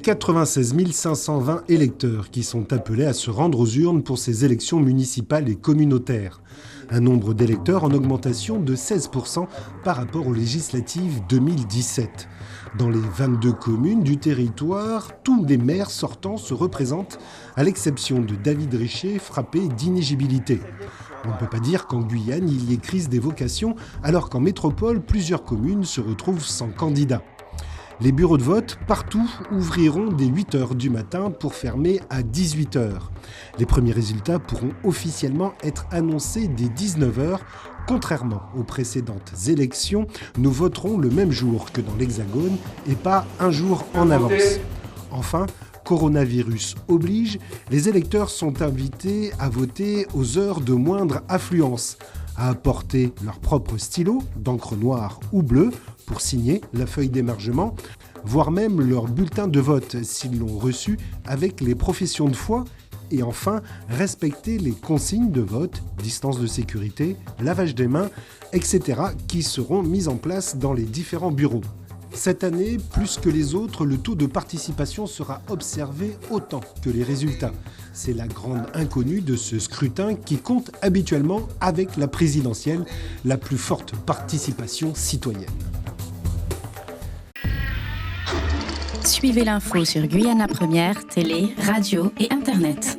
96 520 électeurs qui sont appelés à se rendre aux urnes pour ces élections municipales et communautaires. Un nombre d'électeurs en augmentation de 16% par rapport aux législatives 2017. Dans les 22 communes du territoire, tous les maires sortants se représentent, à l'exception de David Richer, frappé d'inéligibilité. On ne peut pas dire qu'en Guyane, il y ait crise des vocations, alors qu'en métropole, plusieurs communes se retrouvent sans candidat. Les bureaux de vote, partout, ouvriront dès 8h du matin pour fermer à 18h. Les premiers résultats pourront officiellement être annoncés dès 19h. Contrairement aux précédentes élections, nous voterons le même jour que dans l'Hexagone et pas un jour en avance. Enfin, coronavirus oblige, les électeurs sont invités à voter aux heures de moindre affluence, à apporter leur propre stylo, d'encre noire ou bleue, pour signer la feuille d'émargement, voire même leur bulletin de vote s'ils l'ont reçu avec les professions de foi. Et enfin, respecter les consignes de vote, distance de sécurité, lavage des mains, etc. qui seront mises en place dans les différents bureaux. Cette année, plus que les autres, le taux de participation sera observé autant que les résultats. C'est la grande inconnue de ce scrutin qui compte habituellement avec la présidentielle, la plus forte participation citoyenne. Suivez l'info sur Guyana Première, télé, radio et internet.